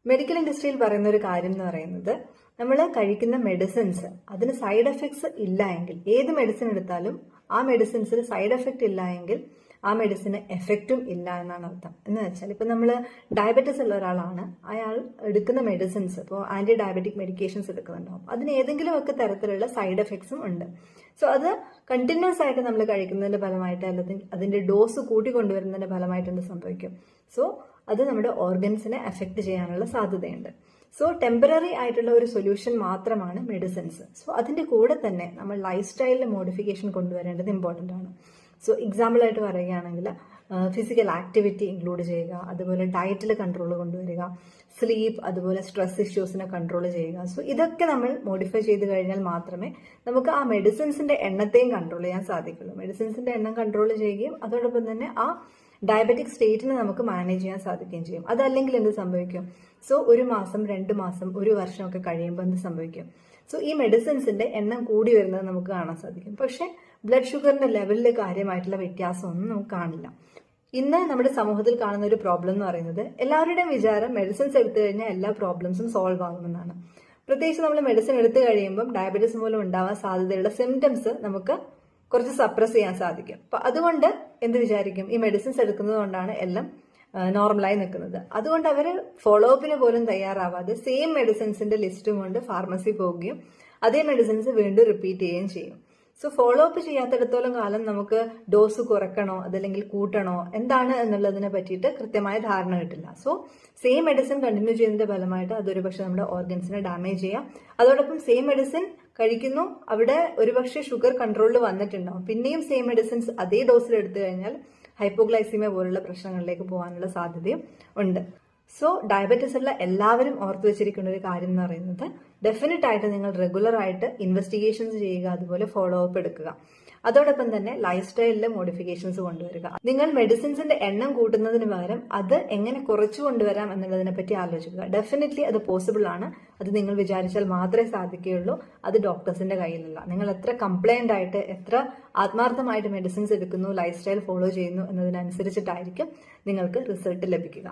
Medical ഇൻഡസ്ട്രിയിൽ പറയുന്ന ഒരു കാര്യം എന്ന് പറയുന്നത് നമ്മൾ കഴിക്കുന്ന മെഡിസിൻസ് അതിന് സൈഡ് എഫക്ട്സ് ഇല്ല എങ്കിൽ ഏത് മെഡിസിൻ എടുത്താലും ആ മെഡിസിൻസിന് സൈഡ് എഫക്റ്റ് ഇല്ല എങ്കിൽ ആ മെഡിസിന് എഫക്റ്റും ഇല്ല എന്നാണ് അർത്ഥം. എന്ന് വെച്ചാൽ ഇപ്പം നമ്മൾ ഡയബറ്റിസ് ഉള്ള ഒരാളാണ്, അയാൾ എടുക്കുന്ന മെഡിസിൻസ് ഇപ്പോൾ ആന്റി ഡയബറ്റിക് മെഡിക്കേഷൻസ് എടുക്കുന്നുണ്ടാവും, അതിന് ഏതെങ്കിലുമൊക്കെ തരത്തിലുള്ള സൈഡ് എഫക്ട്സും ഉണ്ട്. സോ അത് കണ്ടിന്യൂസ് ആയിട്ട് നമ്മൾ കഴിക്കുന്നതിന്റെ ഫലമായിട്ട് അല്ലെങ്കിൽ അതിന്റെ ഡോസ് കൂട്ടിക്കൊണ്ടുവരുന്നതിന്റെ ഫലമായിട്ട് എന്ത് സംഭവിക്കും? സോ അത് നമ്മുടെ ഓർഗൻസിനെ എഫക്ട് ചെയ്യാനുള്ള സാധ്യതയുണ്ട്. സോ ടെമ്പററി ആയിട്ടുള്ള ഒരു സൊല്യൂഷൻ മാത്രമാണ് മെഡിസിൻസ്. സോ അതിന്റെ കൂടെ തന്നെ നമ്മൾ ലൈഫ് സ്റ്റൈലിൽ മോഡിഫിക്കേഷൻ കൊണ്ടുവരേണ്ടത് ഇമ്പോർട്ടൻ്റ് ആണ്. സോ എക്സാമ്പിൾ ആയിട്ട് പറയുകയാണെങ്കിൽ ഫിസിക്കൽ ആക്ടിവിറ്റി ഇൻക്ലൂഡ് ചെയ്യുക, അതുപോലെ ഡയറ്റിൽ കൺട്രോൾ കൊണ്ടുവരിക, സ്ലീപ്പ്, അതുപോലെ സ്ട്രെസ് ഇഷ്യൂസിനെ കൺട്രോൾ ചെയ്യുക. സോ ഇതൊക്കെ നമ്മൾ മോഡിഫൈ ചെയ്ത് കഴിഞ്ഞാൽ മാത്രമേ നമുക്ക് ആ മെഡിസിൻസിന്റെ എണ്ണത്തെയും കൺട്രോൾ ചെയ്യാൻ സാധിക്കുള്ളൂ. മെഡിസിൻസിന്റെ എണ്ണം കൺട്രോൾ ചെയ്യുകയും അതോടൊപ്പം തന്നെ ആ ഡയബറ്റിക് സ്റ്റേറ്റിനെ നമുക്ക് മാനേജ് ചെയ്യാൻ സാധിക്കുകയും ചെയ്യും. അതല്ലെങ്കിൽ എന്ത് സംഭവിക്കും? സോ 1 മാസം 2 മാസം 1 വർഷമൊക്കെ കഴിയുമ്പോൾ എന്ത് സംഭവിക്കും? സോ ഈ മെഡിസിൻസിന്റെ എണ്ണം കൂടി വരുന്നത് നമുക്ക് കാണാൻ സാധിക്കും. പക്ഷെ ബ്ലഡ് ഷുഗറിന്റെ ലെവലിൽ കാര്യമായിട്ടുള്ള വ്യത്യാസമൊന്നും നമുക്ക് കാണില്ല. ഇന്ന് നമ്മുടെ സമൂഹത്തിൽ കാണുന്ന ഒരു പ്രോബ്ലം എന്ന് പറയുന്നത് എല്ലാവരുടെയും വിചാരം മെഡിസിൻസ് എടുത്തു കഴിഞ്ഞാൽ എല്ലാ പ്രോബ്ലംസും സോൾവ് ആകുമെന്നാണ്. പ്രത്യേകിച്ച് നമ്മൾ മെഡിസിൻ എടുത്തു കഴിയുമ്പം ഡയബറ്റീസ് മൂലം ഉണ്ടാവാൻ സാധ്യതയുള്ള സിംറ്റംസ് നമുക്ക് കുറച്ച് സപ്രസ് ചെയ്യാൻ സാധിക്കും. അപ്പൊ അതുകൊണ്ട് എന്ത് വിചാരിക്കും? ഈ മെഡിസിൻസ് എടുക്കുന്നത് കൊണ്ടാണ് എല്ലാം നോർമലായി നിൽക്കുന്നത്. അതുകൊണ്ട് അവർ ഫോളോ അപ്പിന് പോലും തയ്യാറാവാതെ സെയിം മെഡിസിൻസിന്റെ ലിസ്റ്റും കൊണ്ട് ഫാർമസി പോവുകയും അതേ മെഡിസിൻസ് വീണ്ടും റിപ്പീറ്റ് ചെയ്യുകയും ചെയ്യും. സോ ഫോളോ അപ്പ് ചെയ്യാത്തിടത്തോളം കാലം നമുക്ക് ഡോസ് കുറയ്ക്കണോ അതല്ലെങ്കിൽ കൂട്ടണോ എന്താണ് എന്നുള്ളതിനെ പറ്റിയിട്ട് കൃത്യമായ ധാരണ കിട്ടില്ല. സോ സെയിം മെഡിസിൻ കണ്ടിന്യൂ ചെയ്യുന്നതിന്റെ ഫലമായിട്ട് അതൊരു പക്ഷെ നമ്മുടെ ഓർഗൻസിനെ ഡാമേജ് ചെയ്യാം. അതോടൊപ്പം സെയിം മെഡിസിൻ കഴിക്കുന്നു, അവിടെ ഒരുപക്ഷെ ഷുഗർ കൺട്രോളിൽ വന്നിട്ടുണ്ടാവും, പിന്നെയും സെയിം മെഡിസിൻസ് അതേ ഡോസിൽ എടുത്തു കഴിഞ്ഞാൽ ഹൈപ്പോഗ്ലൈസീമിയ പോലുള്ള പ്രശ്നങ്ങളിലേക്ക് പോകാനുള്ള സാധ്യതയും ഉണ്ട്. സോ ഡയബറ്റീസ് ഉള്ള എല്ലാവരും ഓർത്തു വെച്ചിരിക്കുന്ന ഒരു കാര്യം എന്ന് പറയുന്നത് ഡെഫിനറ്റ് ആയിട്ട് നിങ്ങൾ റെഗുലർ ആയിട്ട് ഇൻവെസ്റ്റിഗേഷൻസ് ചെയ്യുക, അതുപോലെ ഫോളോ അപ്പ് എടുക്കുക. അതോടൊപ്പം തന്നെ ലൈഫ് സ്റ്റൈലിലെ മോഡിഫിക്കേഷൻസ് കൊണ്ടുവരിക. നിങ്ങൾ മെഡിസിൻസിന്റെ എണ്ണം കൂട്ടുന്നതിന് പകരം അത് എങ്ങനെ കുറച്ചു കൊണ്ടുവരാം എന്നുള്ളതിനെ പറ്റി ആലോചിക്കുക. ഡെഫിനറ്റ്ലി അത് പോസിബിൾ ആണ്. അത് നിങ്ങൾ വിചാരിച്ചാൽ മാത്രമേ സാധിക്കുകയുള്ളൂ. അത് ഡോക്ടേഴ്സിന്റെ കയ്യിലല്ല. നിങ്ങൾ എത്ര കംപ്ലൈന്റ് ആയിട്ട് എത്ര ആത്മാർത്ഥമായിട്ട് മെഡിസിൻസ് എടുക്കുന്നു, ലൈഫ് സ്റ്റൈൽ ഫോളോ ചെയ്യുന്നു എന്നതിനനുസരിച്ചിട്ടായിരിക്കും നിങ്ങൾക്ക് റിസൾട്ട് ലഭിക്കുക.